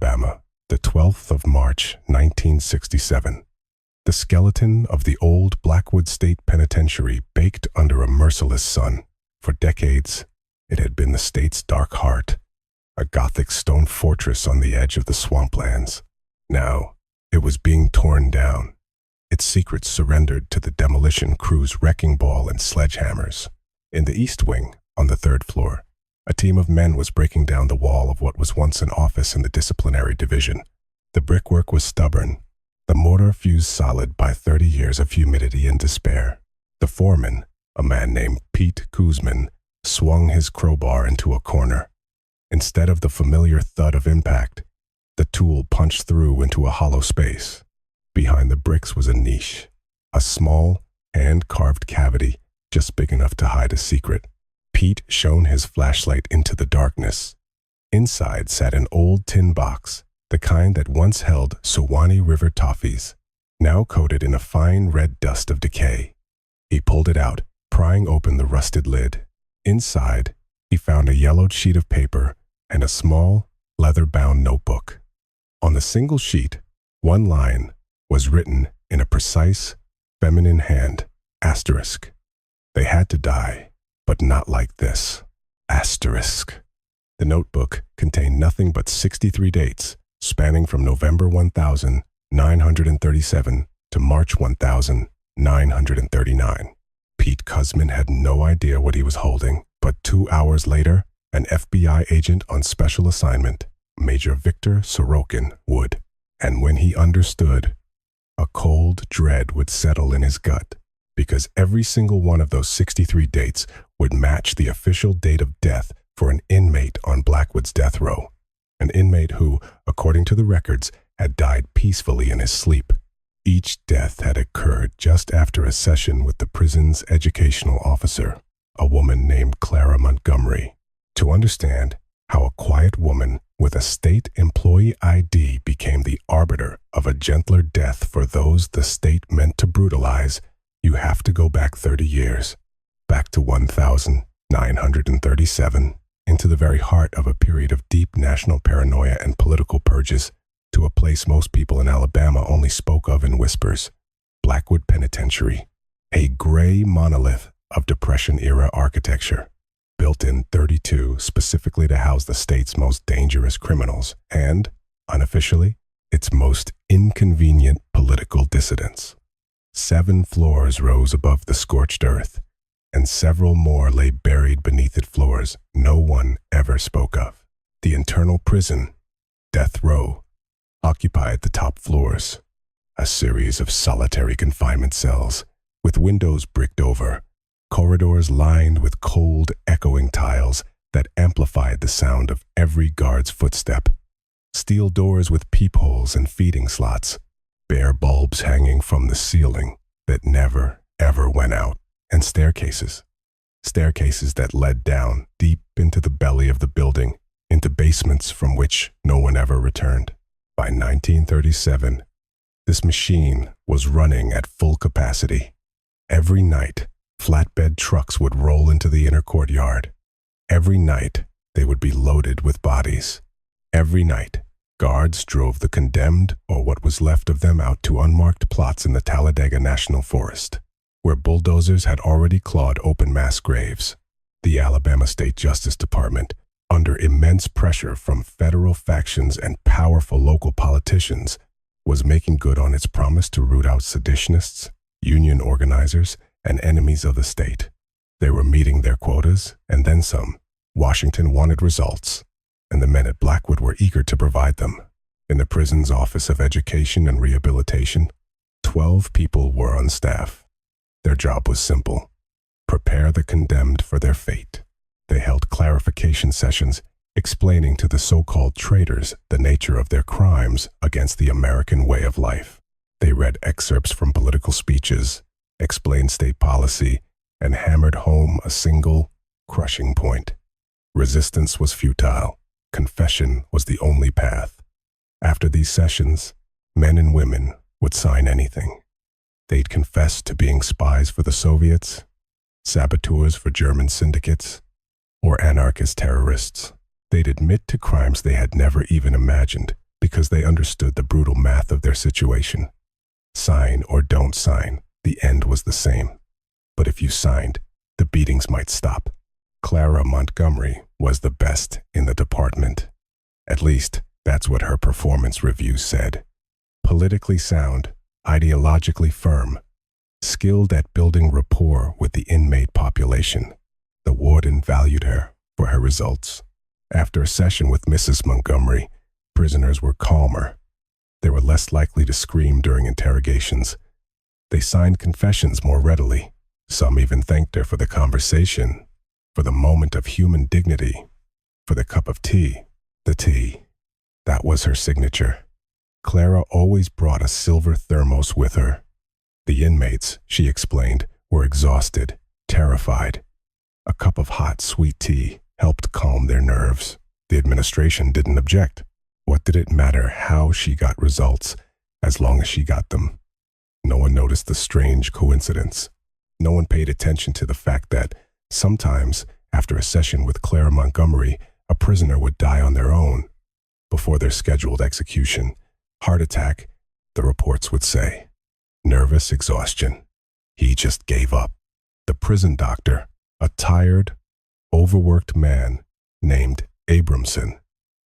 Alabama, the 12th of March, 1967. The skeleton of the old Blackwood State Penitentiary baked under a merciless sun. For decades, it had been the state's dark heart, a Gothic stone fortress on the edge of the swamplands. Now, it was being torn down, its secrets surrendered to the demolition crew's wrecking ball and sledgehammers. In the East Wing, on the 3rd floor, a team of men was breaking down the wall of what was once an office in the disciplinary division. The brickwork was stubborn, the mortar fused solid by 30 years of humidity and despair. The foreman, a man named Pete Kuzman, swung his crowbar into a corner. Instead of the familiar thud of impact, the tool punched through into a hollow space. Behind the bricks was a niche, a small, hand-carved cavity just big enough to hide a secret. Pete shone his flashlight into the darkness. Inside sat an old tin box, the kind that once held Suwannee River toffees, now coated in a fine red dust of decay. He pulled it out, prying open the rusted lid. Inside, he found a yellowed sheet of paper and a small, leather-bound notebook. On the single sheet, one line was written in a precise, feminine hand, asterisk. They had to die, but not like this. Asterisk. The notebook contained nothing but 63 dates, spanning from November 1937 to March 1939. Pete Kuzman had no idea what he was holding, but 2 hours later, an FBI agent on special assignment, Major Victor Sorokin, would. And when he understood, a cold dread would settle in his gut, because every single one of those 63 dates would match the official date of death for an inmate on Blackwood's death row, an inmate who, according to the records, had died peacefully in his sleep. Each death had occurred just after a session with the prison's educational officer, a woman named Clara Montgomery. To understand how a quiet woman with a state employee ID became the arbiter of a gentler death for those the state meant to brutalize, you have to go back 30 years, back to 1937, into the very heart of a period of deep national paranoia and political purges, to a place most people in Alabama only spoke of in whispers, Blackwood Penitentiary, a gray monolith of Depression-era architecture, built in 32 specifically to house the state's most dangerous criminals and, unofficially, its most inconvenient political dissidents. 7 floors rose above the scorched earth, and several more lay buried beneath its floors no one ever spoke of. The internal prison, death row, occupied the top floors, a series of solitary confinement cells with windows bricked over, corridors lined with cold, echoing tiles that amplified the sound of every guard's footstep, steel doors with peepholes and feeding slots, bare bulbs hanging from the ceiling that never, ever went out, and staircases that led down deep into the belly of the building, into basements from which no one ever returned. By 1937, this machine was running at full capacity. Every night, flatbed trucks would roll into the inner courtyard. Every night, they would be loaded with bodies. Every night, guards drove the condemned or what was left of them out to unmarked plots in the Talladega National Forest, where bulldozers had already clawed open mass graves. The Alabama State Justice Department, under immense pressure from federal factions and powerful local politicians, was making good on its promise to root out seditionists, union organizers, and enemies of the state. They were meeting their quotas, and then some. Washington wanted results, and the men at Blackwood were eager to provide them. In the prison's Office of Education and Rehabilitation, 12 people were on staff. Their job was simple: prepare the condemned for their fate. They held clarification sessions explaining to the so-called traitors the nature of their crimes against the American way of life. They read excerpts from political speeches, explained state policy, and hammered home a single, crushing point. Resistance was futile. Confession was the only path. After these sessions, men and women would sign anything. They'd confess to being spies for the Soviets, saboteurs for German syndicates, or anarchist terrorists. They'd admit to crimes they had never even imagined, because they understood the brutal math of their situation. Sign or don't sign, the end was the same. But if you signed, the beatings might stop. Clara Montgomery was the best in the department. At least, that's what her performance reviews said. Politically sound, ideologically firm, skilled at building rapport with the inmate population. The warden valued her for her results. After a session with Mrs. Montgomery, prisoners were calmer. They were less likely to scream during interrogations. They signed confessions more readily. Some even thanked her for the conversation, for the moment of human dignity, for the cup of tea. The tea. That was her signature. Clara always brought a silver thermos with her. The inmates, she explained, were exhausted, terrified. A cup of hot, sweet tea helped calm their nerves. The administration didn't object. What did it matter how she got results, as long as she got them? No one noticed the strange coincidence. No one paid attention to the fact that sometimes, after a session with Clara Montgomery, a prisoner would die on their own. Before their scheduled execution, heart attack, the reports would say. Nervous exhaustion. He just gave up. The prison doctor, a tired, overworked man named Abramson,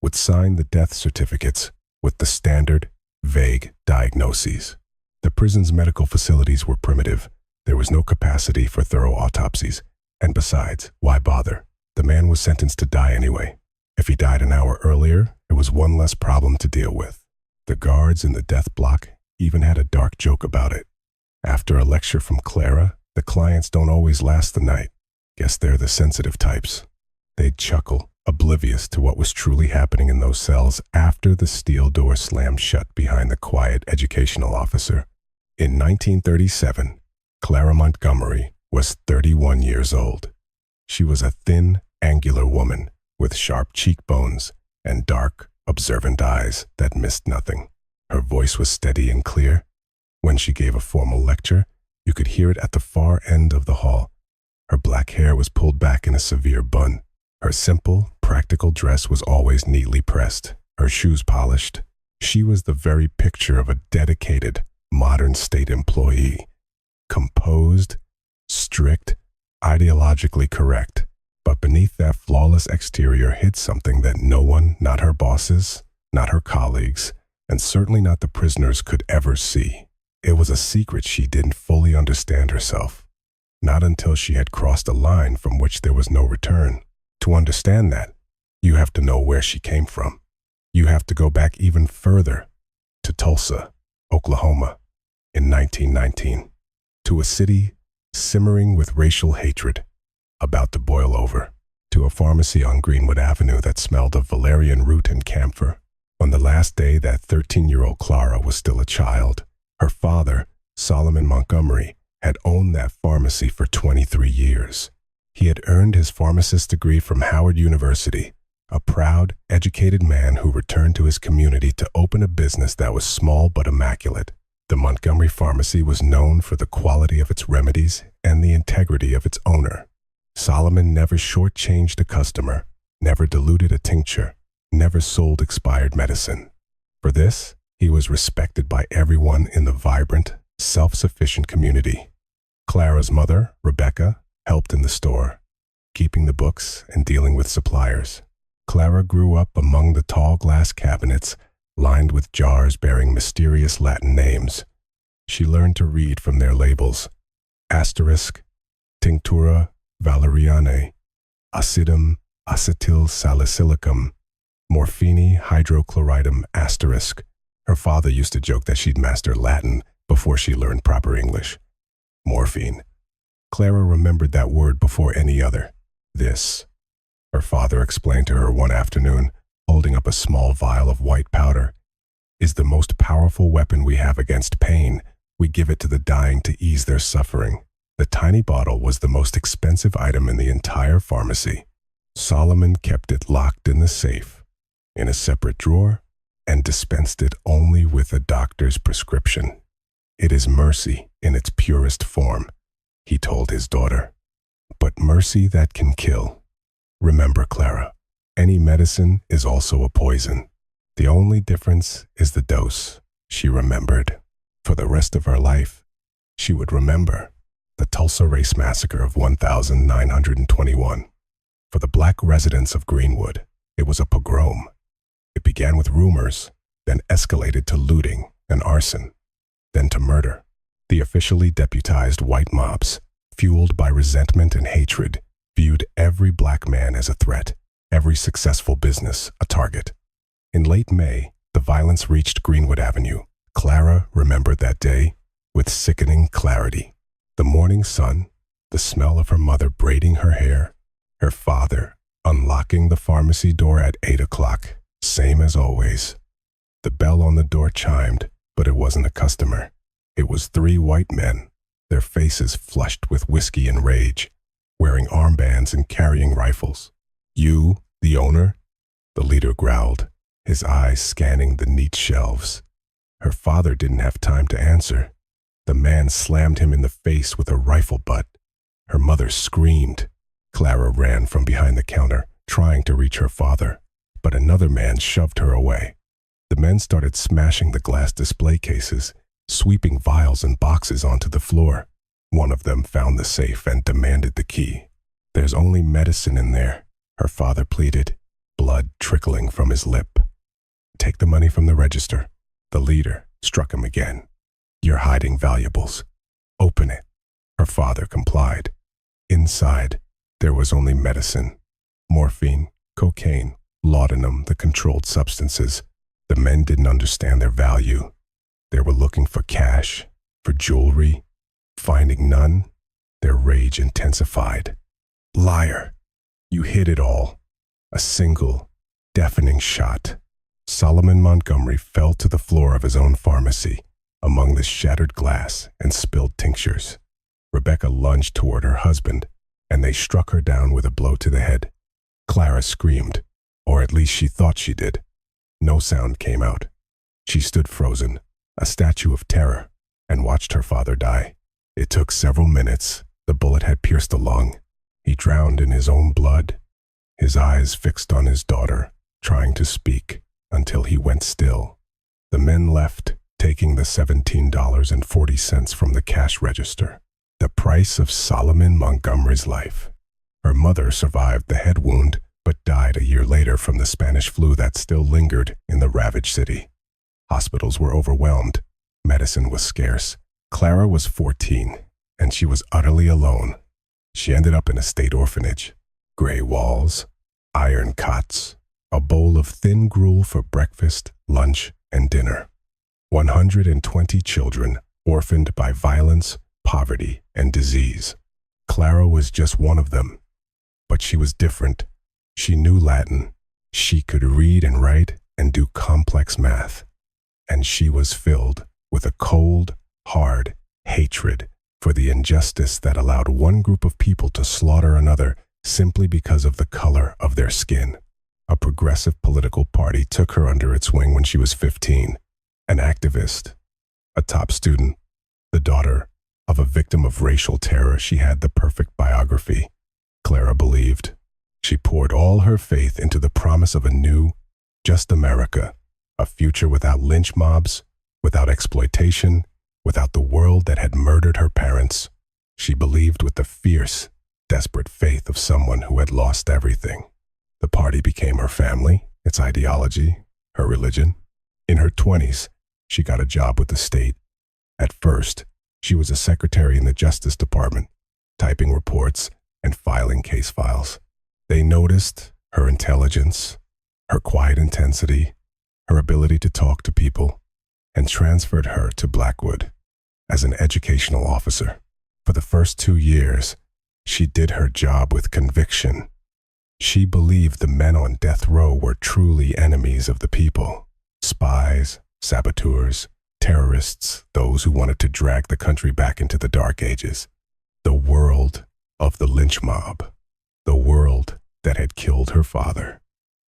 would sign the death certificates with the standard, vague diagnoses. The prison's medical facilities were primitive. There was no capacity for thorough autopsies. And besides, why bother? The man was sentenced to die anyway. If he died an hour earlier, it was one less problem to deal with. The guards in the death block even had a dark joke about it. After a lecture from Clara, the clients don't always last the night. Guess they're the sensitive types. They'd chuckle, oblivious to what was truly happening in those cells after the steel door slammed shut behind the quiet educational officer. In 1937, Clara Montgomery was 31 years old. She was a thin, angular woman with sharp cheekbones and dark, observant eyes that missed nothing. Her voice was steady and clear. When she gave a formal lecture, you could hear it at the far end of the hall. Her black hair was pulled back in a severe bun. Her simple, practical dress was always neatly pressed, her shoes polished. She was the very picture of a dedicated, modern state employee. Composed, strict, ideologically correct. But beneath that flawless exterior hid something that no one, not her bosses, not her colleagues, and certainly not the prisoners, could ever see. It was a secret she didn't fully understand herself. Not until she had crossed a line from which there was no return. To understand that, you have to know where she came from. You have to go back even further, to Tulsa, Oklahoma, in 1919, to a city simmering with racial hatred, about to boil over, to a pharmacy on Greenwood Avenue that smelled of valerian root and camphor. On the last day that 13-year-old Clara was still a child, her father, Solomon Montgomery, had owned that pharmacy for 23 years. He had earned his pharmacist degree from Howard University, a proud, educated man who returned to his community to open a business that was small but immaculate. The Montgomery Pharmacy was known for the quality of its remedies and the integrity of its owner. Solomon never shortchanged a customer, never diluted a tincture, never sold expired medicine. For this, he was respected by everyone in the vibrant, self-sufficient community. Clara's mother, Rebecca, helped in the store, keeping the books and dealing with suppliers. Clara grew up among the tall glass cabinets lined with jars bearing mysterious Latin names. She learned to read from their labels: asterisk, tinctura valerianae, acidum acetyl salicylicum, morphine hydrochloridum asterisk. Her father used to joke that she'd master Latin before she learned proper English. Morphine. Clara remembered that word before any other. This, her father explained to her one afternoon, holding up a small vial of white powder, is the most powerful weapon we have against pain. We give it to the dying to ease their suffering. The tiny bottle was the most expensive item in the entire pharmacy. Solomon kept it locked in the safe, in a separate drawer, and dispensed it only with a doctor's prescription. It is mercy in its purest form, he told his daughter, but mercy that can kill. Remember, Clara, any medicine is also a poison. The only difference is the dose, she remembered. For the rest of her life, she would remember the Tulsa Race Massacre of 1921. For the black residents of Greenwood, it was a pogrom. It began with rumors, then escalated to looting and arson, then to murder. The officially deputized white mobs, fueled by resentment and hatred, viewed every black man as a threat, every successful business a target. In late May, the violence reached Greenwood Avenue. Clara remembered that day with sickening clarity. The morning sun, the smell of her mother braiding her hair, her father unlocking the pharmacy door at 8 o'clock, same as always. The bell on the door chimed, but it wasn't a customer. It was 3 white men, their faces flushed with whiskey and rage, wearing armbands and carrying rifles. "You, the owner?" the leader growled, his eyes scanning the neat shelves. Her father didn't have time to answer. The man slammed him in the face with a rifle butt. Her mother screamed. Clara ran from behind the counter, trying to reach her father, but another man shoved her away. The men started smashing the glass display cases, sweeping vials and boxes onto the floor. One of them found the safe and demanded the key. "There's only medicine in there," her father pleaded, blood trickling from his lip. "Take the money from the register." The leader struck him again. "You're hiding valuables. Open it." Her father complied. Inside, there was only medicine. Morphine, cocaine, laudanum, the controlled substances. The men didn't understand their value. They were looking for cash, for jewelry. Finding none, their rage intensified. "Liar! You hid it all." A single, deafening shot. Solomon Montgomery fell to the floor of his own pharmacy, among the shattered glass and spilled tinctures. Rebecca lunged toward her husband, and they struck her down with a blow to the head. Clara screamed, or at least she thought she did. No sound came out. She stood frozen, a statue of terror, and watched her father die. It took several minutes. The bullet had pierced the lung. He drowned in his own blood, his eyes fixed on his daughter, trying to speak, until he went still. The men left, taking the $17.40 from the cash register. The price of Solomon Montgomery's life. Her mother survived the head wound, but died a year later from the Spanish flu that still lingered in the ravaged city. Hospitals were overwhelmed. Medicine was scarce. Clara was 14, and she was utterly alone. She ended up in a state orphanage. Gray walls, iron cots, a bowl of thin gruel for breakfast, lunch, and dinner. 120 children orphaned by violence, poverty, and disease. Clara was just one of them. But she was different. She knew Latin. She could read and write and do complex math. And she was filled with a cold, hard hatred for the injustice that allowed one group of people to slaughter another simply because of the color of their skin. A progressive political party took her under its wing when she was 15, an activist, a top student, the daughter of a victim of racial terror. She had the perfect biography, Clara believed. She poured all her faith into the promise of a new, just America, a future without lynch mobs, without exploitation, without the world that had murdered her parents. She believed with the fierce, desperate faith of someone who had lost everything. The party became her family, its ideology, her religion. In her 20s, she got a job with the state. At first, she was a secretary in the Justice Department, typing reports and filing case files. They noticed her intelligence, her quiet intensity, her ability to talk to people, and transferred her to Blackwood as an educational officer. For the first 2 years, she did her job with conviction. She believed the men on death row were truly enemies of the people, spies, saboteurs, terrorists, those who wanted to drag the country back into the Dark Ages, the world of the lynch mob, the world that had killed her father.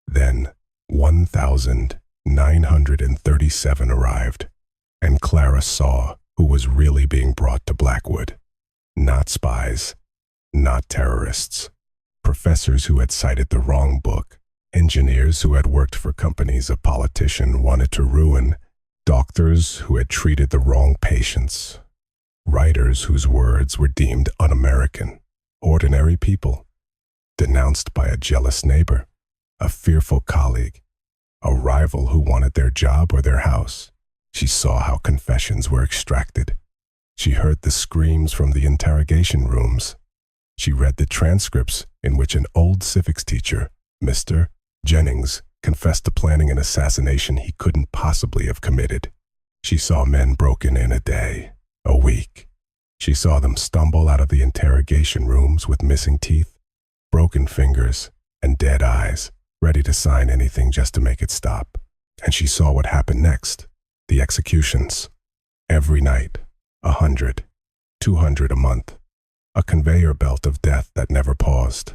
Then 1,937 arrived, and Clara saw who was really being brought to Blackwood. Not spies, not terrorists, professors who had cited the wrong book, engineers who had worked for companies a politician wanted to ruin, doctors who had treated the wrong patients, writers whose words were deemed un-American, ordinary people, denounced by a jealous neighbor, a fearful colleague, a rival who wanted their job or their house. She saw how confessions were extracted. She heard the screams from the interrogation rooms. She read the transcripts in which an old civics teacher, Mr. Jennings, confessed to planning an assassination he couldn't possibly have committed. She saw men broken in a day, a week. She saw them stumble out of the interrogation rooms with missing teeth, broken fingers, and dead eyes, ready to sign anything just to make it stop. And she saw what happened next, the executions. Every night, 100, 200 a month, a conveyor belt of death that never paused.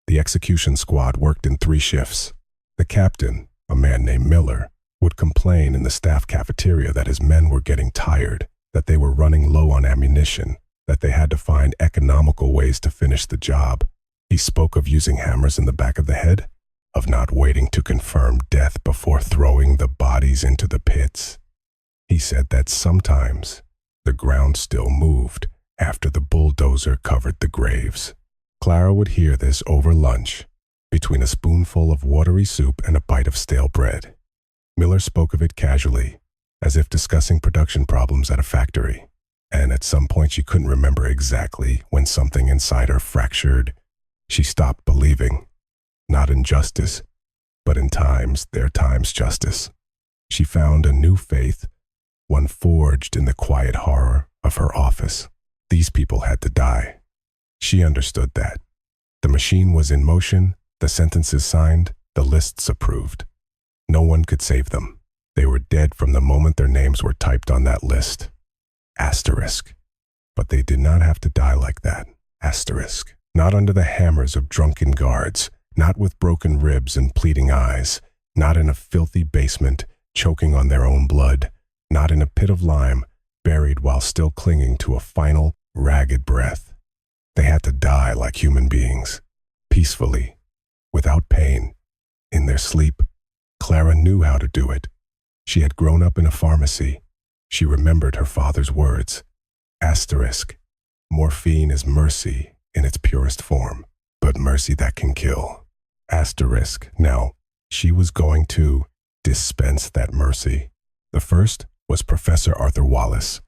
The execution squad worked in 3 shifts. The captain, a man named Miller, would complain in the staff cafeteria that his men were getting tired, that they were running low on ammunition, that they had to find economical ways to finish the job. He spoke of using hammers in the back of the head, of not waiting to confirm death before throwing the bodies into the pits. He said that sometimes the ground still moved after the bulldozer covered the graves. Clara would hear this over lunch, between a spoonful of watery soup and a bite of stale bread. Miller spoke of it casually, as if discussing production problems at a factory, and at some point she couldn't remember exactly when something inside her fractured. She stopped believing, not in justice, but in their time's justice. She found a new faith, one forged in the quiet horror of her office. These people had to die. She understood that. The machine was in motion, the sentences signed, the lists approved. No one could save them. They were dead from the moment their names were typed on that list. Asterisk. But they did not have to die like that. Asterisk. Not under the hammers of drunken guards, not with broken ribs and pleading eyes, not in a filthy basement, choking on their own blood, not in a pit of lime, buried while still clinging to a final, ragged breath. They had to die like human beings, peacefully, without pain, in their sleep. Clara knew how to do it. She had grown up in a pharmacy. She remembered her father's words. Asterisk. Morphine is mercy in its purest form, but mercy that can kill. Asterisk. Now, she was going to dispense that mercy. The first was Professor Arthur Wallace.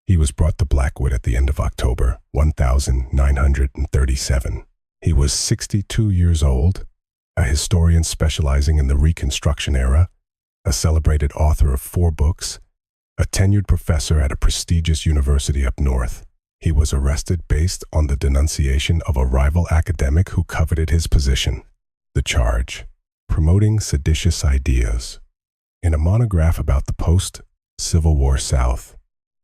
He was brought to Blackwood at the end of October, 1937. He was 62 years old, a historian specializing in the Reconstruction era, a celebrated author of 4 books, a tenured professor at a prestigious university up north. He was arrested based on the denunciation of a rival academic who coveted his position. The charge: promoting seditious ideas. In a monograph about the post-Civil War South,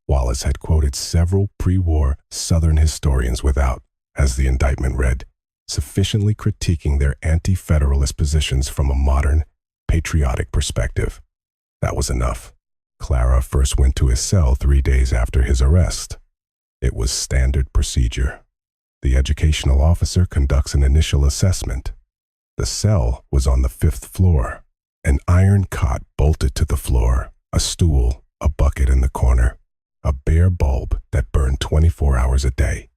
Wallace had quoted several pre-war Southern historians without, as the indictment read, sufficiently critiquing their anti-federalist positions from a modern, patriotic perspective. That was enough. Clara first went to his cell 3 days after his arrest. It was standard procedure. The educational officer conducts an initial assessment. The cell was on the 5th floor. An iron cot bolted to the floor, a stool, a bucket in the corner, a bare bulb that burned 24 hours a day.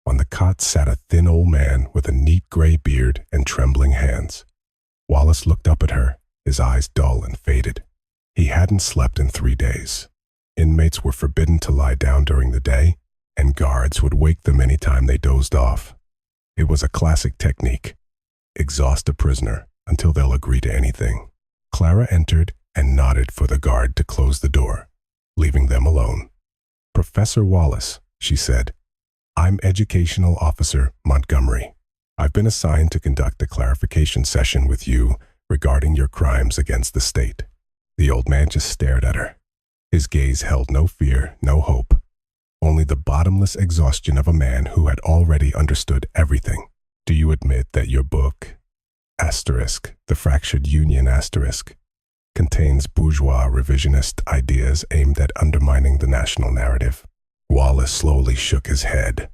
On the cot sat a thin old man with a neat gray beard and trembling hands. Wallace looked up at her, his eyes dull and faded. He hadn't slept in 3 days. Inmates were forbidden to lie down during the day, and guards would wake them any time they dozed off. It was a classic technique. Exhaust a prisoner until they'll agree to anything. Clara entered and nodded for the guard to close the door, leaving them alone. "Professor Wallace," she said, "I'm Educational Officer Montgomery. I've been assigned to conduct a clarification session with you regarding your crimes against the state." The old man just stared at her. His gaze held no fear, no hope, only the bottomless exhaustion of a man who had already understood everything. "Do you admit that your book, *The Fractured Union*, contains bourgeois revisionist ideas aimed at undermining the national narrative?" Wallace slowly shook his head.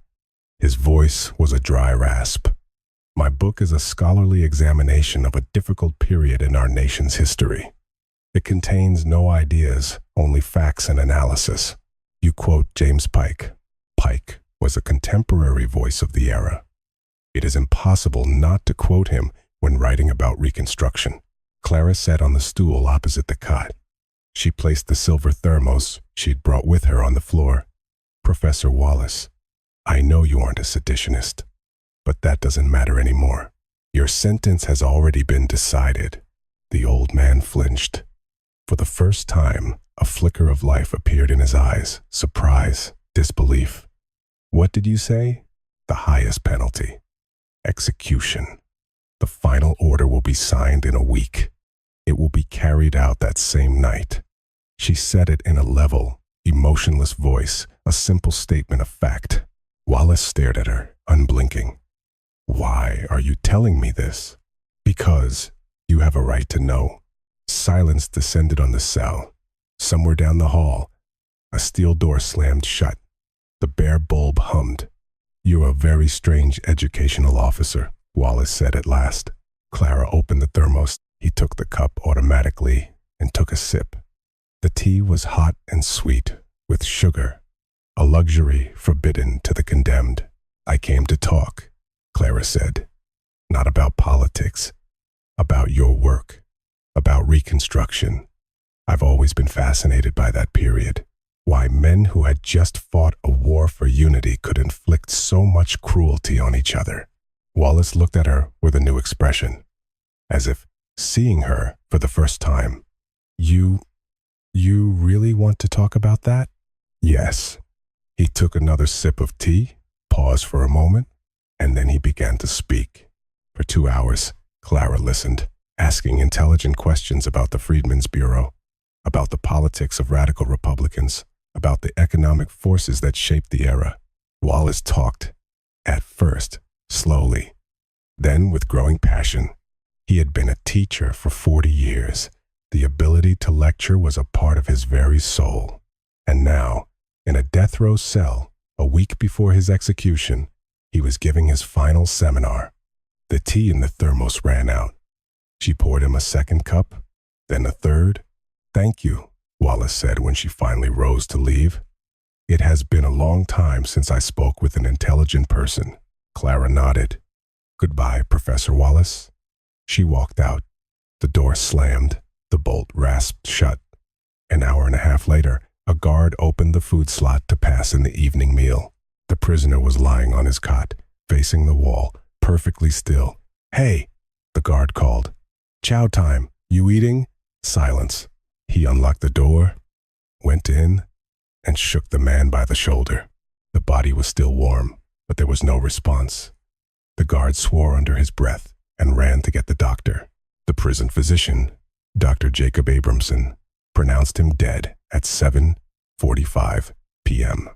His voice was a dry rasp. My book is a scholarly examination of a difficult period in our nation's history. It contains no ideas, only facts and analysis. You quote James Pike. Pike was a contemporary voice of the era. It is impossible not to quote him when writing about Reconstruction. Clara sat on the stool opposite the cot. She placed the silver thermos she'd brought with her on the floor. Professor Wallace, I know you aren't a seditionist, but that doesn't matter anymore. Your sentence has already been decided. The old man flinched. For the first time, a flicker of life appeared in his eyes, surprise, disbelief. What did you say? The highest penalty. Execution. The final order will be signed in a week. It will be carried out that same night. She said it in a level, emotionless voice, a simple statement of fact. Wallace stared at her, unblinking. Why are you telling me this? Because you have a right to know. Silence descended on the cell. Somewhere down the hall, a steel door slammed shut. The bare bulb hummed. You're a very strange educational officer, Wallace said at last. Clara opened the thermos. He took the cup automatically and took a sip. The tea was hot and sweet, with sugar, a luxury forbidden to the condemned. I came to talk, Clara said. Not about politics, about your work, about Reconstruction. I've always been fascinated by that period. Why men who had just fought a war for unity could inflict so much cruelty on each other. Wallace looked at her with a new expression, as if seeing her for the first time. You really want to talk about that? Yes. He took another sip of tea, paused for a moment, and then he began to speak. For 2 hours, Clara listened, asking intelligent questions about the Freedmen's Bureau, about the politics of radical Republicans, about the economic forces that shaped the era. Wallace talked, at first, slowly, then with growing passion. He had been a teacher for 40 years. The ability to lecture was a part of his very soul. And now, in a death row cell, a week before his execution, he was giving his final seminar. The tea in the thermos ran out. She poured him a second cup, then a third. Thank you, Wallace said when she finally rose to leave. It has been a long time since I spoke with an intelligent person. Clara nodded. Goodbye, Professor Wallace. She walked out. The door slammed. The bolt rasped shut. An hour and a half later, a guard opened the food slot to pass in the evening meal. The prisoner was lying on his cot, facing the wall, perfectly still. Hey, the guard called. Chow time. You eating? Silence. He unlocked the door, went in, and shook the man by the shoulder. The body was still warm, but there was no response. The guard swore under his breath and ran to get the doctor. The prison physician, Dr. Jacob Abramson, pronounced him dead at 7:45 p.m.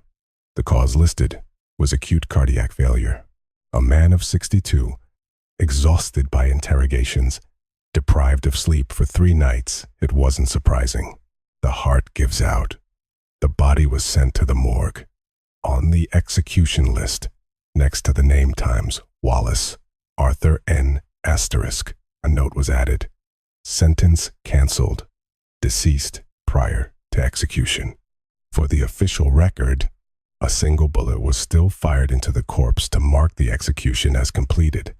The cause listed was acute cardiac failure. A man of 62, exhausted by interrogations, deprived of sleep for 3 nights. It wasn't surprising. The heart gives out. The body was sent to the morgue. On the execution list, next to the name times Wallace, Arthur N. Asterisk, a note was added. Sentence canceled. Deceased prior to execution. For the official record, a single bullet was still fired into the corpse to mark the execution as completed,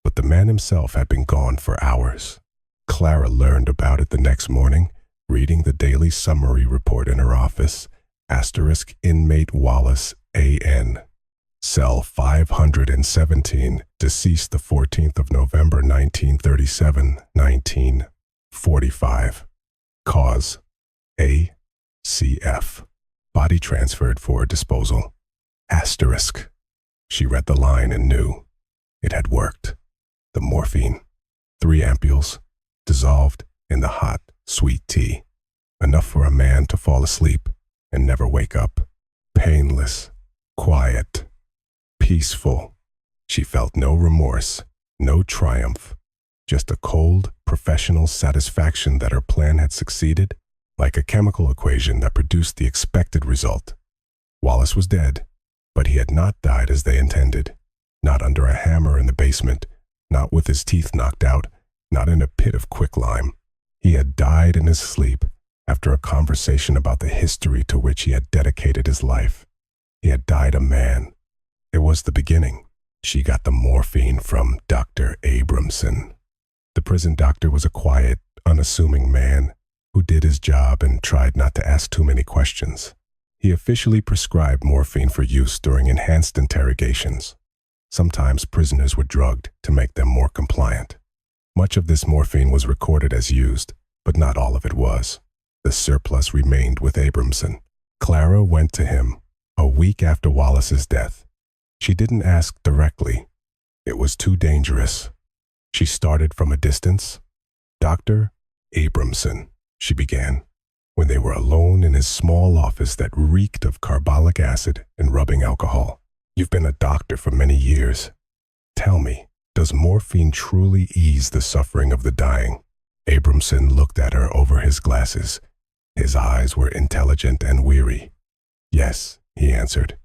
but the man himself had been gone for hours. Clara learned about it the next morning, reading the daily summary report in her office. Asterisk inmate Wallace A.N. Cell 517, deceased the 14th of November 1937, 1945. Cause A.C.F. Body transferred for disposal. Asterisk. She read the line and knew. It had worked. The morphine. 3 ampules, dissolved in the hot, sweet tea. Enough for a man to fall asleep and never wake up. Painless, quiet, peaceful. She felt no remorse, no triumph, just a cold, professional satisfaction that her plan had succeeded, like a chemical equation that produced the expected result. Wallace was dead, but he had not died as they intended, not under a hammer in the basement, not with his teeth knocked out, not in a pit of quicklime. He had died in his sleep after a conversation about the history to which he had dedicated his life. He had died a man. It was the beginning. She got the morphine from Dr. Abramson. The prison doctor was a quiet, unassuming man who did his job and tried not to ask too many questions. He officially prescribed morphine for use during enhanced interrogations. Sometimes prisoners were drugged to make them more compliant. Much of this morphine was recorded as used, but not all of it was. The surplus remained with Abramson. Clara went to him a week after Wallace's death. She didn't ask directly. It was too dangerous. She started from a distance. "Dr. Abramson," she began, when they were alone in his small office that reeked of carbolic acid and rubbing alcohol. "You've been a doctor for many years. Tell me, does morphine truly ease the suffering of the dying?" Abramson looked at her over his glasses. His eyes were intelligent and weary. "Yes," he answered.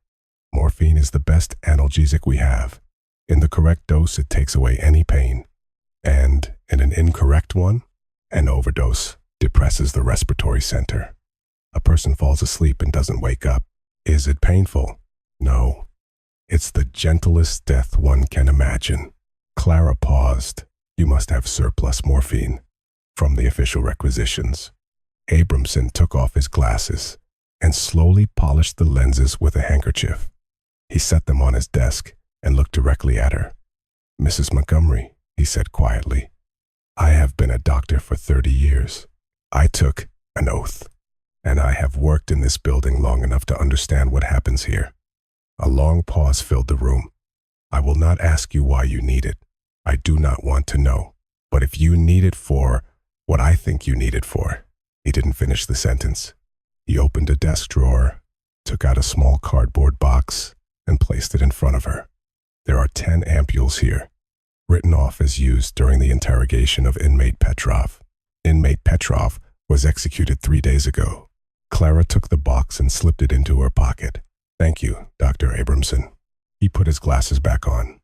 "Morphine is the best analgesic we have. In the correct dose, it takes away any pain. And in an incorrect one, an overdose depresses the respiratory center. A person falls asleep and doesn't wake up. Is it painful? No. It's the gentlest death one can imagine." Clara paused. "You must have surplus morphine from the official requisitions." Abramson took off his glasses and slowly polished the lenses with a handkerchief. He set them on his desk and looked directly at her. "Mrs. Montgomery," he said quietly, "I have been a doctor for 30 years. I took an oath, and I have worked in this building long enough to understand what happens here." A long pause filled the room. "I will not ask you why you need it. I do not want to know. But if you need it for what I think you need it for." He didn't finish the sentence. He opened a desk drawer, took out a small cardboard box, and placed it in front of her. "There are 10 ampules here, written off as used during the interrogation of inmate Petrov. Inmate Petrov was executed 3 days ago." Clara took the box and slipped it into her pocket. "Thank you, Dr. Abramson." He put his glasses back on.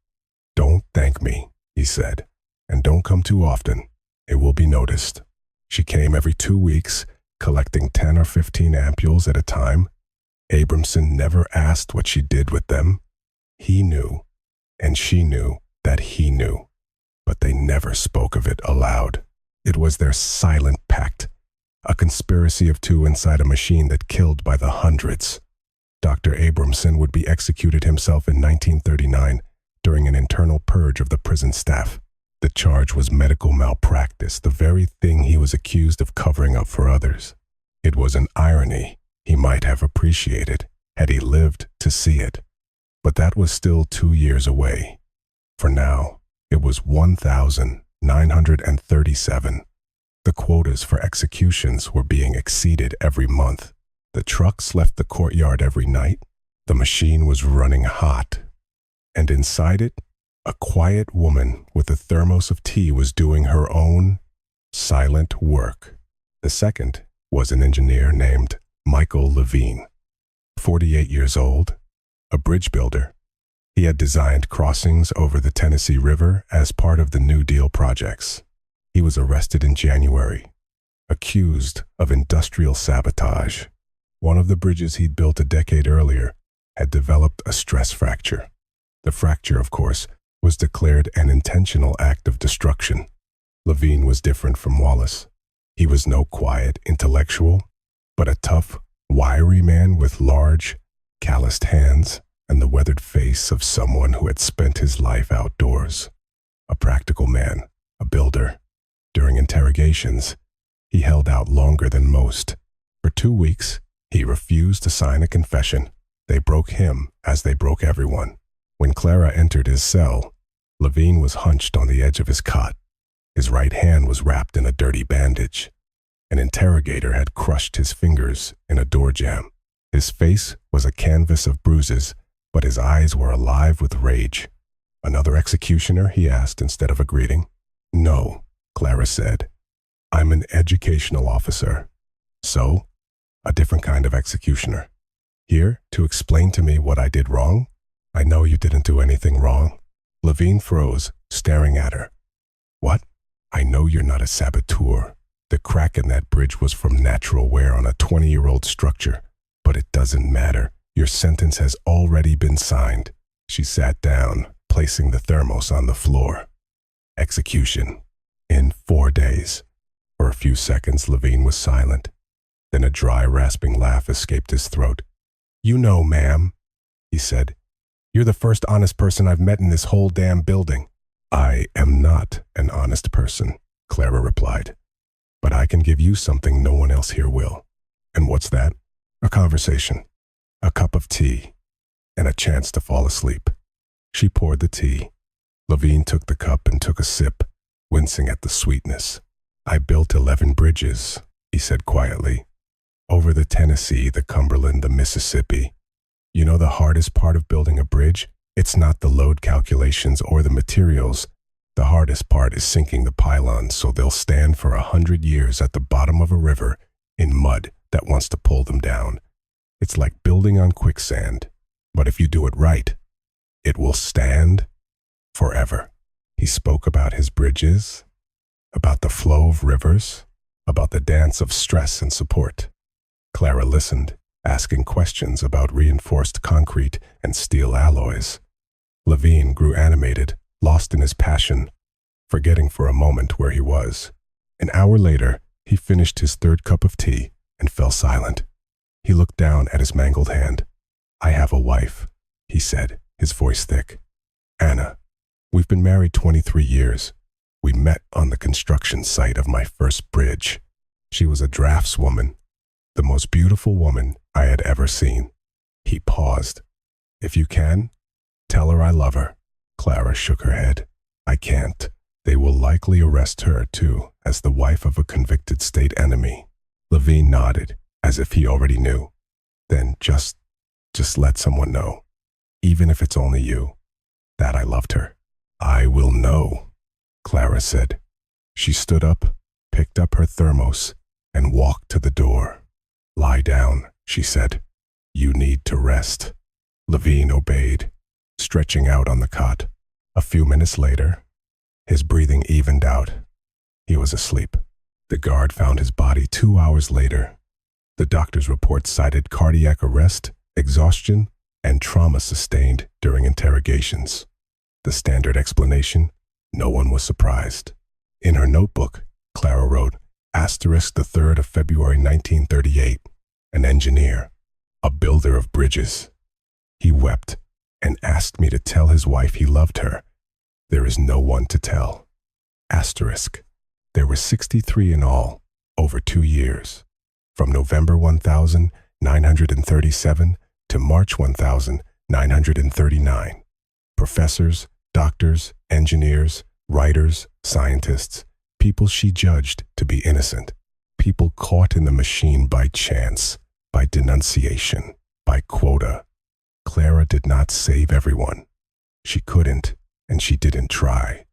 "Don't thank me," he said, "and don't come too often. It will be noticed." She came every 2 weeks, collecting 10 or 15 ampules at a time. Abramson never asked what she did with them. He knew, and she knew that he knew, but they never spoke of it aloud. It was their silent pact, a conspiracy of two inside a machine that killed by the hundreds. Dr. Abramson would be executed himself in 1939 during an internal purge of the prison staff. The charge was medical malpractice, the very thing he was accused of covering up for others. It was an irony he might have appreciated had he lived to see it. But that was still 2 years away. For now, it was 1,937. The quotas for executions were being exceeded every month. The trucks left the courtyard every night. The machine was running hot. And inside it, a quiet woman with a thermos of tea was doing her own silent work. The second was an engineer named Michael Levine, 48 years old, a bridge builder. He had designed crossings over the Tennessee River as part of the New Deal projects. He was arrested in January, accused of industrial sabotage. One of the bridges he'd built a decade earlier had developed a stress fracture. The fracture, of course, was declared an intentional act of destruction. Levine was different from Wallace. He was no quiet intellectual, but a tough, wiry man with large, calloused hands and the weathered face of someone who had spent his life outdoors. A practical man, a builder. During interrogations, he held out longer than most. For 2 weeks, he refused to sign a confession. They broke him as they broke everyone. When Clara entered his cell, Levine was hunched on the edge of his cot. His right hand was wrapped in a dirty bandage. An interrogator had crushed his fingers in a door jamb. His face was a canvas of bruises, but his eyes were alive with rage. "Another executioner?" he asked instead of a greeting. "No," Clara said. "I'm an educational officer." "So? A different kind of executioner. Here to explain to me what I did wrong?" "I know you didn't do anything wrong." Levine froze, staring at her. What? I know you're not a saboteur. The crack in that bridge was from natural wear on a 20-year-old structure. But it doesn't matter. Your sentence has already been signed. She sat down, placing the thermos on the floor. Execution. In 4 days. For a few seconds, Levine was silent. Then a dry, rasping laugh escaped his throat. You know, ma'am, he said. You're the first honest person I've met in this whole damn building. I am not an honest person, Clara replied. But I can give you something no one else here will. And what's that? A conversation, a cup of tea, and a chance to fall asleep. She poured the tea. Levine took the cup and took a sip, wincing at the sweetness. I built 11 bridges, he said quietly. Over the Tennessee, the Cumberland, the Mississippi. You know the hardest part of building a bridge? It's not the load calculations or the materials. The hardest part is sinking the pylons so they'll stand for 100 years at the bottom of a river in mud that wants to pull them down. It's like building on quicksand, but if you do it right, it will stand forever. He spoke about his bridges, about the flow of rivers, about the dance of stress and support. Clara listened, asking questions about reinforced concrete and steel alloys. Levine grew animated, lost in his passion, forgetting for a moment where he was. An hour later, he finished his third cup of tea and fell silent. He looked down at his mangled hand. I have a wife, he said, his voice thick. Anna. We've been married 23 years. We met on the construction site of my first bridge. She was a draftswoman, the most beautiful woman I had ever seen. He paused. If you can, tell her I love her. Clara shook her head. I can't. They will likely arrest her, too, as the wife of a convicted state enemy. Levine nodded, as if he already knew. Then just let someone know, even if it's only you, that I loved her. I will know, Clara said. She stood up, picked up her thermos, and walked to the door. Lie down, she said. You need to rest. Levine obeyed, stretching out on the cot. A few minutes later, his breathing evened out. He was asleep. The guard found his body 2 hours later. The doctor's report cited cardiac arrest, exhaustion, and trauma sustained during interrogations. The standard explanation, no one was surprised. In her notebook, Clara wrote, Asterisk the 3rd of February 1938, an engineer, a builder of bridges. He wept and asked me to tell his wife he loved her. There is no one to tell. Asterisk. There were 63 in all, over 2 years, from November 1937 to March 1939. Professors, doctors, engineers, writers, scientists, people she judged to be innocent, people caught in the machine by chance, by denunciation, by quota. Clara did not save everyone. She couldn't, and she didn't try.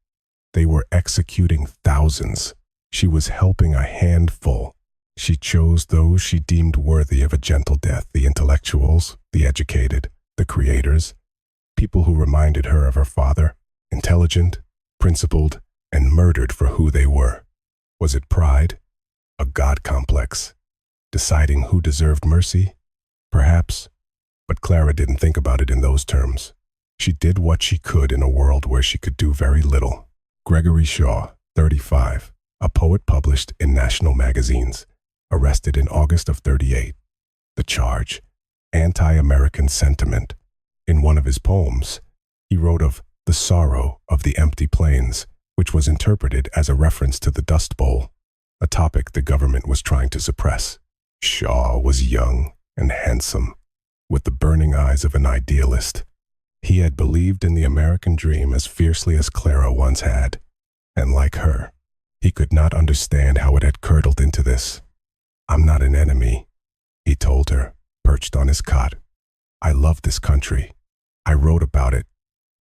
They were executing thousands. She was helping a handful. She chose those she deemed worthy of a gentle death, the intellectuals, the educated, the creators, people who reminded her of her father, intelligent, principled, and murdered for who they were. Was it pride? A God complex? Deciding who deserved mercy? Perhaps. But Clara didn't think about it in those terms. She did what she could in a world where she could do very little. Gregory Shaw, 35, a poet published in national magazines, arrested in August of 38. The charge, anti-American sentiment. In one of his poems, he wrote of the sorrow of the empty plains, which was interpreted as a reference to the Dust Bowl, a topic the government was trying to suppress. Shaw was young and handsome, with the burning eyes of an idealist. He had believed in the American dream as fiercely as Clara once had, and like her, he could not understand how it had curdled into this. I'm not an enemy, he told her, perched on his cot. I love this country. I wrote about it.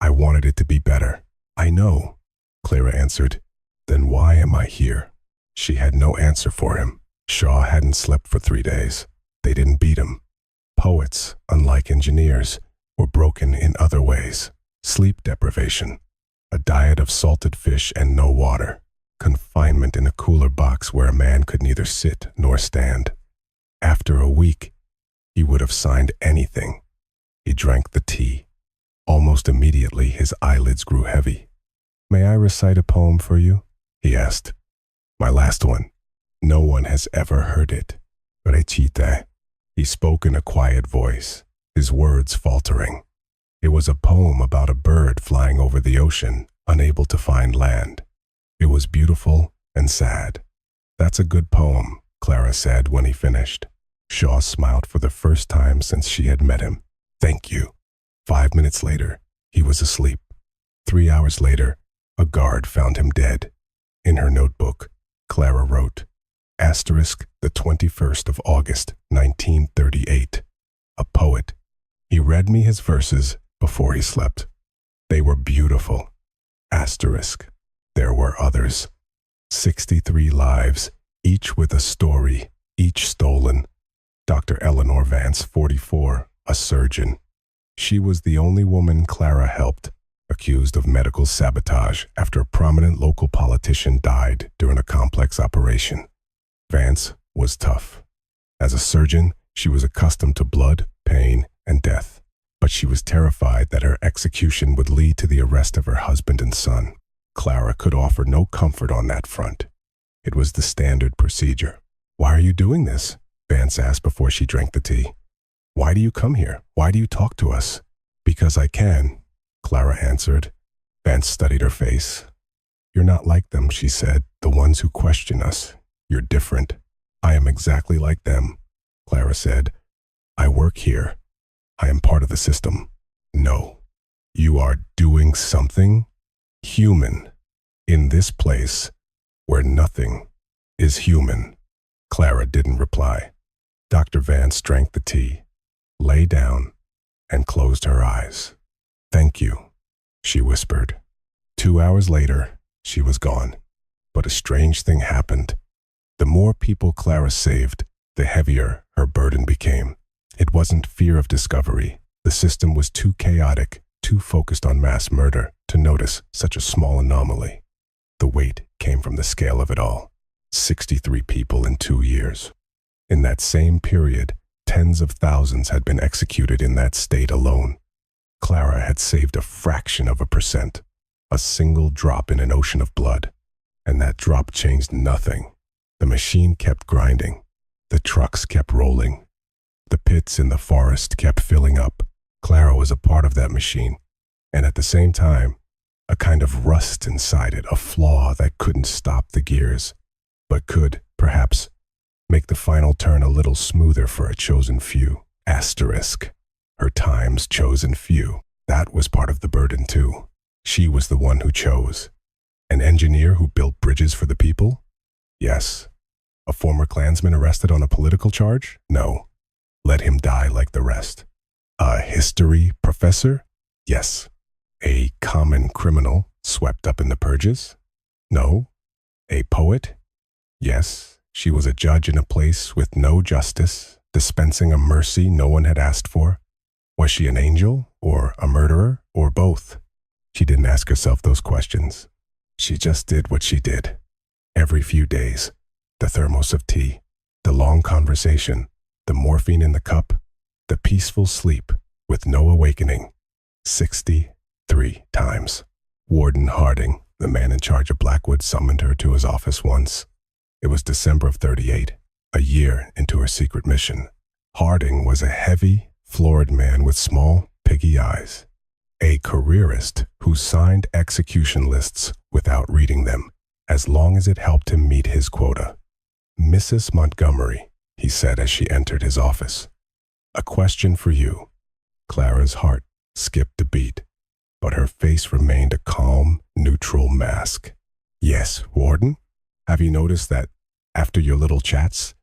I wanted it to be better. I know, Clara answered. Then why am I here? She had no answer for him. Shaw hadn't slept for 3 days. They didn't beat him. Poets, unlike engineers, were broken in other ways. Sleep deprivation, A diet of salted fish and no water. Confinement in a cooler box where a man could neither sit nor stand. After a week, he would have signed anything. He drank the tea. Almost immediately, his eyelids grew heavy. "May I recite a poem for you?" he asked. "My last one. No one has ever heard it." Recite. He spoke in a quiet voice, his words faltering. It was a poem about a bird flying over the ocean, unable to find land. It was beautiful and sad. "That's a good poem," Clara said when he finished. Shaw smiled for the first time since she had met him. "Thank you." 5 minutes later, he was asleep. 3 hours later, a guard found him dead. In her notebook, Clara wrote, *the 21st of August, 1938. A poet. He read me his verses before he slept. They were beautiful. There were others. 63 lives, each with a story, each stolen. Dr. Eleanor Vance, 44, a surgeon. She was the only woman Clara helped, accused of medical sabotage after a prominent local politician died during a complex operation. Vance was tough. As a surgeon, she was accustomed to blood, pain, and death, but she was terrified that her execution would lead to the arrest of her husband and son. Clara could offer no comfort on that front. It was the standard procedure. "Why are you doing this?" Vance asked before she drank the tea. "Why do you come here? Why do you talk to us?" "Because I can," Clara answered. Vance studied her face. "You're not like them," she said, "the ones who question us. You're different." "I am exactly like them," Clara said. "I work here. I am part of the system." "No, you are doing something human in this place where nothing is human." Clara didn't reply. Dr. Vance drank the tea, lay down, and closed her eyes. "Thank you," she whispered. 2 hours later, she was gone. But a strange thing happened. The more people Clara saved, the heavier her burden became. It wasn't fear of discovery. The system was too chaotic, too focused on mass murder to notice such a small anomaly. The weight came from the scale of it all. 63 people in 2 years. In that same period, tens of thousands had been executed in that state alone. Clara had saved a fraction of a percent, a single drop in an ocean of blood. And that drop changed nothing. The machine kept grinding. The trucks kept rolling. The pits in the forest kept filling up. Clara was a part of that machine, and at the same time, a kind of rust inside it, a flaw that couldn't stop the gears, but could, perhaps, make the final turn a little smoother for a chosen few. Her time's chosen few. That was part of the burden too. She was the one who chose. An engineer who built bridges for the people? Yes. A former Klansman arrested on a political charge? No. Let him die like the rest. A history professor? Yes. A common criminal swept up in the purges? No. A poet? Yes. She was a judge in a place with no justice, dispensing a mercy no one had asked for. Was she an angel, or a murderer, or both? She didn't ask herself those questions. She just did what she did. Every few days, the thermos of tea, the long conversation, the morphine in the cup, the peaceful sleep with no awakening. 63 times. Warden Harding, the man in charge of Blackwood, summoned her to his office once. It was December of 38, a year into her secret mission. Harding was a heavy, florid man with small, piggy eyes. A careerist who signed execution lists without reading them, as long as it helped him meet his quota. "Mrs. Montgomery," he said as she entered his office. "A question for you." Clara's heart skipped a beat, but her face remained a calm, neutral mask. "Yes, Warden? Have you noticed that after your little chats,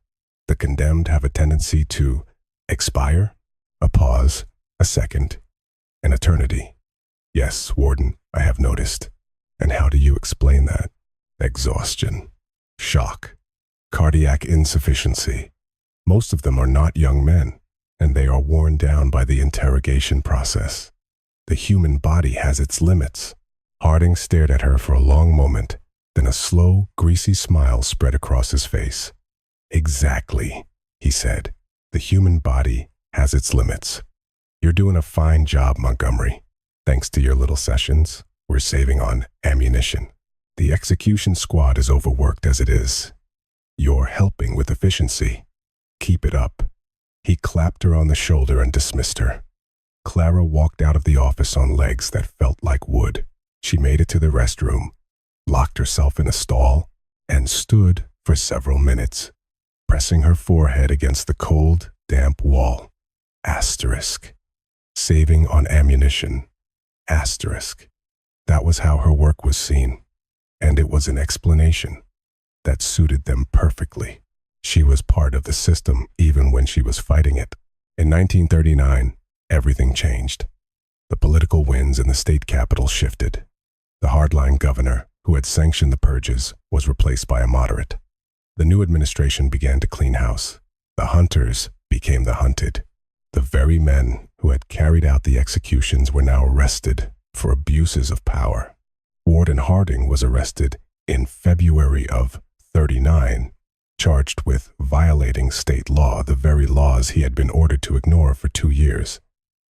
the condemned have a tendency to expire?" A pause, a second, an eternity. "Yes, Warden, I have noticed. And how do you explain that?" "Exhaustion, shock, cardiac insufficiency. Most of them are not young men, and they are worn down by the interrogation process. The human body has its limits. Harding stared at her for a long moment, then a slow, greasy smile spread across his face. Exactly, he said. The human body has its limits. You're doing a fine job, Montgomery. Thanks to your little sessions, we're saving on ammunition. The execution squad is overworked as it is. You're helping with efficiency. Keep it up. He clapped her on the shoulder and dismissed her. Clara walked out of the office on legs that felt like wood. She made it to the restroom, locked herself in a stall, and stood for several minutes, pressing her forehead against the cold, damp wall. Asterisk. Saving on ammunition. Asterisk. That was how her work was seen, and it was an explanation that suited them perfectly. She was part of the system even when she was fighting it. In 1939, everything changed. The political winds in the state capital shifted. The hardline governor, who had sanctioned the purges, was replaced by a moderate. The new administration began to clean house. The hunters became the hunted. The very men who had carried out the executions were now arrested for abuses of power. Warden Harding was arrested in February of 39, charged with violating state law, the very laws he had been ordered to ignore for 2 years.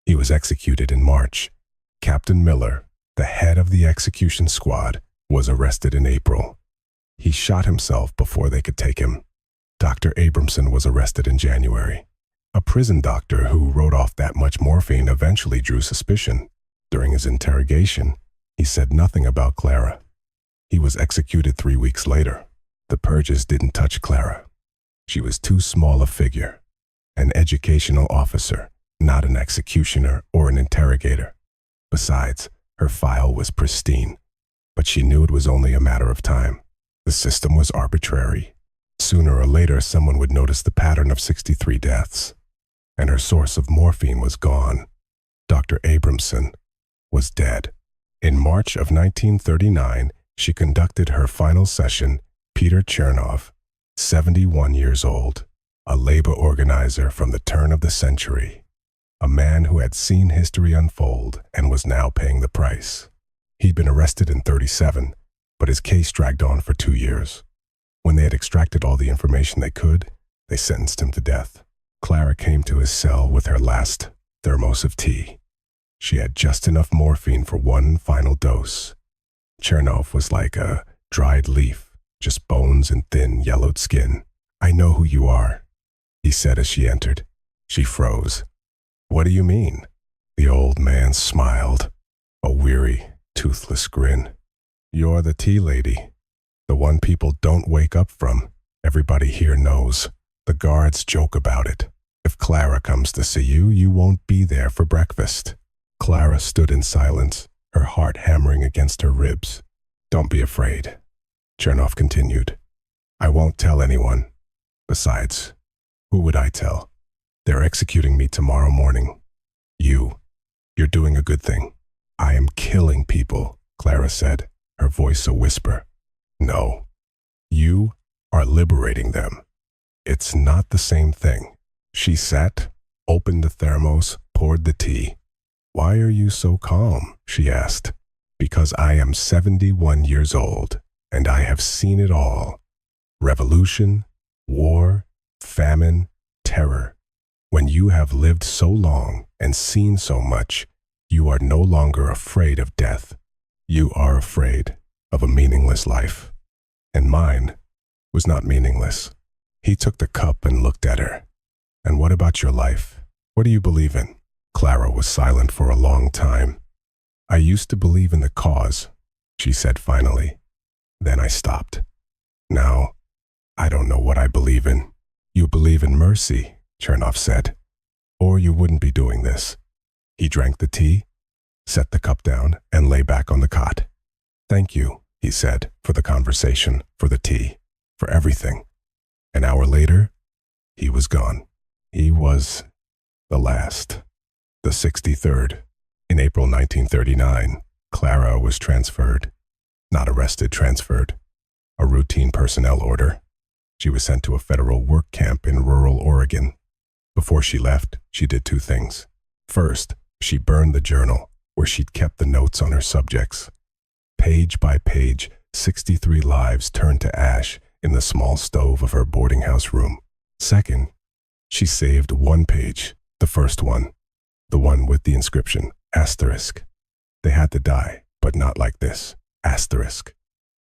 He was executed in March. Captain Miller, the head of the execution squad, was arrested in April. He shot himself before they could take him. Dr. Abramson was arrested in January. A prison doctor who wrote off that much morphine eventually drew suspicion. During his interrogation, he said nothing about Clara. He was executed 3 weeks later. The purges didn't touch Clara. She was too small a figure, an educational officer, not an executioner or an interrogator. Besides, her file was pristine, but she knew it was only a matter of time. The system was arbitrary. Sooner or later, someone would notice the pattern of 63 deaths, and her source of morphine was gone. Dr. Abramson was dead. In March of 1939, she conducted her final session. Peter Chernoff, 71 years old, a labor organizer from the turn of the century, a man who had seen history unfold and was now paying the price. He'd been arrested in 37, but his case dragged on for 2 years. When they had extracted all the information they could, they sentenced him to death. Clara came to his cell with her last thermos of tea. She had just enough morphine for one final dose. Chernoff was like a dried leaf, just bones and thin, yellowed skin. "I know who you are," he said as she entered. She froze. "What do you mean?" The old man smiled, a weary, toothless grin. "You're the tea lady, the one people don't wake up from. Everybody here knows. The guards joke about it. If Clara comes to see you, you won't be there for breakfast." Clara stood in silence, her heart hammering against her ribs. "Don't be afraid," Chernoff continued. "I won't tell anyone. Besides, who would I tell? They're executing me tomorrow morning. You're doing a good thing." "I am killing people," Clara said, her voice a whisper. "No, you are liberating them. It's not the same thing." She sat, opened the thermos, poured the tea. "Why are you so calm?" she asked. "Because I am 71 years old. And I have seen it all. Revolution, war, famine, terror. When you have lived so long and seen so much, you are no longer afraid of death. You are afraid of a meaningless life. And mine was not meaningless." He took the cup and looked at her. "And what about your life? What do you believe in?" Clara was silent for a long time. "I used to believe in the cause," she said finally. Then I stopped. "Now, I don't know what I believe in." "You believe in mercy," Chernoff said, "or you wouldn't be doing this." He drank the tea, set the cup down, and lay back on the cot. "Thank you," he said, "for the conversation, for the tea, for everything." An hour later, he was gone. He was the last, the 63rd. In April 1939, Clara was transferred. Not arrested, transferred. A routine personnel order. She was sent to a federal work camp in rural Oregon. Before she left, she did 2 things. First, she burned the journal where she'd kept the notes on her subjects. Page by page, 63 lives turned to ash in the small stove of her boarding house room. Second, she saved one page, the first one, the one with the inscription, asterisk. They had to die, but not like this, asterisk.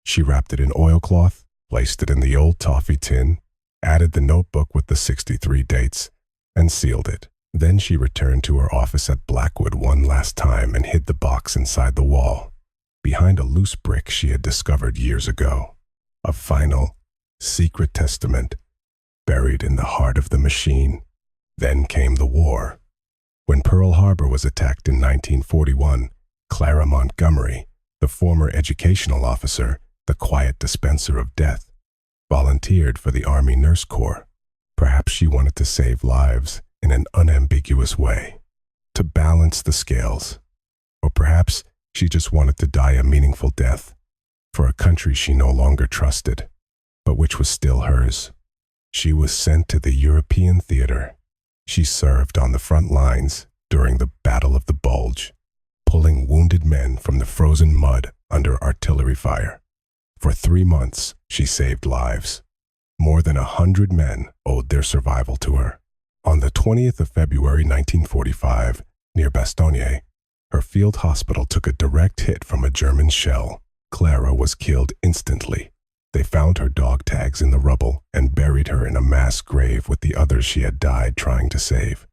She wrapped it in oilcloth, placed it in the old toffee tin, added the notebook with the 63 dates, and sealed it. Then she returned to her office at Blackwood one last time and hid the box inside the wall, behind a loose brick she had discovered years ago. A final, secret testament buried in the heart of the machine. Then came the war. When Pearl Harbor was attacked in 1941, Clara Montgomery, the former educational officer, the quiet dispenser of death, volunteered for the Army Nurse Corps. Perhaps she wanted to save lives in an unambiguous way, to balance the scales. Or perhaps she just wanted to die a meaningful death for a country she no longer trusted, but which was still hers. She was sent to the European theater. She served on the front lines during the Battle of the Bulge, pulling wounded men from the frozen mud under artillery fire. For 3 months, she saved lives. More than 100 men owed their survival to her. On the 20th of February 1945, near Bastogne, her field hospital took a direct hit from a German shell. Clara was killed instantly. They found her dog tags in the rubble and buried her in a mass grave with the others she had died trying to save.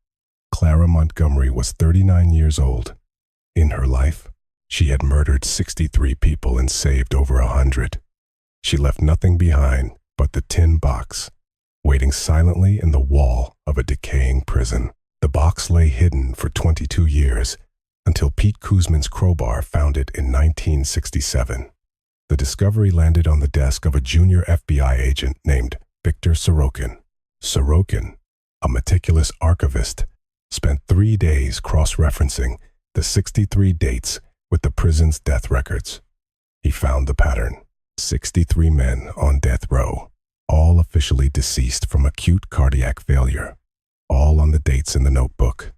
Clara Montgomery was 39 years old. In her life, she had murdered 63 people and saved over 100. She left nothing behind but the tin box, waiting silently in the wall of a decaying prison. The box lay hidden for 22 years until Pete Kuzmin's crowbar found it in 1967. The discovery landed on the desk of a junior FBI agent named Victor Sorokin. Sorokin, a meticulous archivist, spent 3 days cross-referencing the 63 dates with the prison's death records. He found the pattern: 63 men on death row, all officially deceased from acute cardiac failure, all on the dates in the notebook.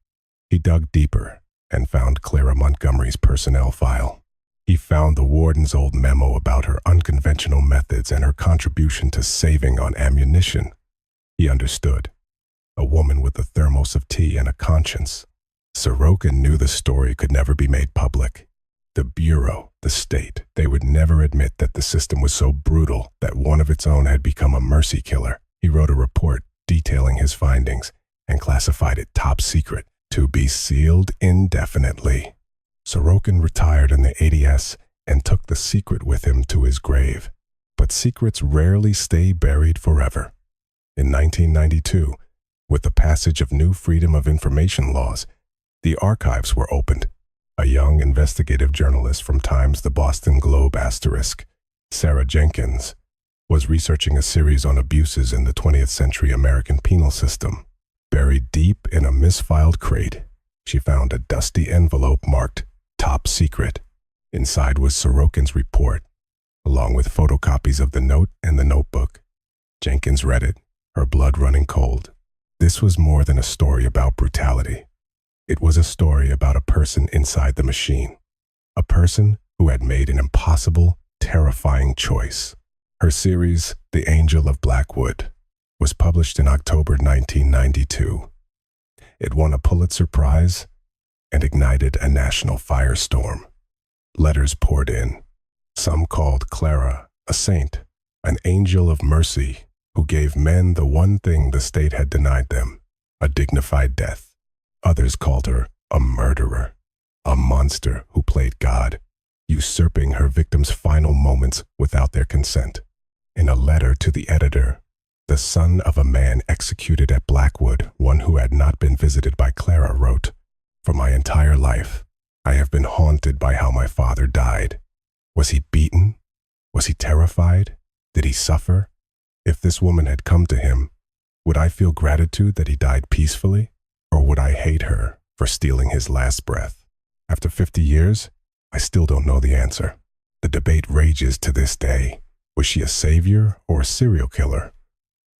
He dug deeper and found Clara Montgomery's personnel file. He found the warden's old memo about her unconventional methods and her contribution to saving on ammunition. He understood. A woman with a thermos of tea and a conscience. Sorokin knew the story could never be made public. The Bureau, the state, they would never admit that the system was so brutal that one of its own had become a mercy killer. He wrote a report detailing his findings and classified it top secret, to be sealed indefinitely. Sorokin retired in the 80s and took the secret with him to his grave. But secrets rarely stay buried forever. In 1992, with the passage of new Freedom of Information laws, the archives were opened. A young investigative journalist from Times the Boston Globe *, Sarah Jenkins, was researching a series on abuses in the 20th century American penal system. Buried deep in a misfiled crate, she found a dusty envelope marked Top Secret. Inside was Sorokin's report, along with photocopies of the note and the notebook. Jenkins read it, her blood running cold. This was more than a story about brutality. It was a story about a person inside the machine, a person who had made an impossible, terrifying choice. Her series, The Angel of Blackwood, was published in October 1992. It won a Pulitzer Prize and ignited a national firestorm. Letters poured in. Some called Clara a saint, an angel of mercy who gave men the one thing the state had denied them, a dignified death. Others called her a murderer, a monster who played God, usurping her victims' final moments without their consent. In a letter to the editor, the son of a man executed at Blackwood, one who had not been visited by Clara, wrote, "For my entire life, I have been haunted by how my father died. Was he beaten? Was he terrified? Did he suffer? If this woman had come to him, would I feel gratitude that he died peacefully? Or would I hate her for stealing his last breath? After 50 years, I still don't know the answer. The debate rages to this day. Was she a savior or a serial killer?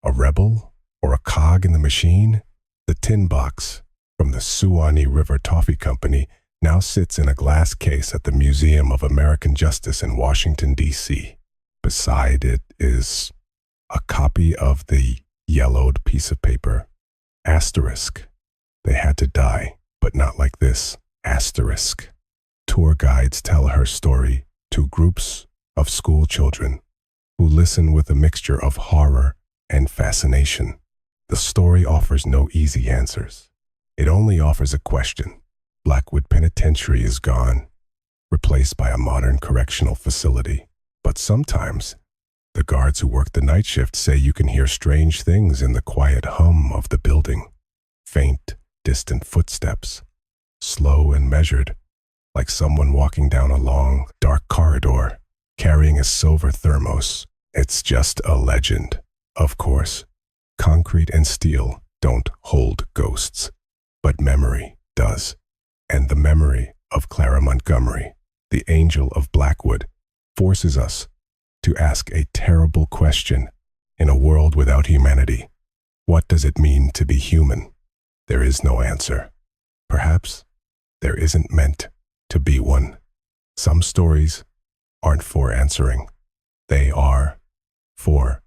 A rebel or a cog in the machine? The tin box from the Suwannee River Toffee Company now sits in a glass case at the Museum of American Justice in Washington, D.C. Beside it is a copy of the yellowed piece of paper. Asterisk. They had to die, but not like this. Asterisk. Tour guides tell her story to groups of school children who listen with a mixture of horror and fascination. The story offers no easy answers. It only offers a question. Blackwood Penitentiary is gone, replaced by a modern correctional facility. But sometimes, the guards who work the night shift say you can hear strange things in the quiet hum of the building. Faint, distant footsteps, slow and measured, like someone walking down a long, dark corridor, carrying a silver thermos. It's just a legend. Of course, concrete and steel don't hold ghosts, but memory does. And the memory of Clara Montgomery, the angel of Blackwood, forces us to ask a terrible question in a world without humanity. What does it mean to be human? There is no answer. Perhaps there isn't meant to be one. Some stories aren't for answering. They are for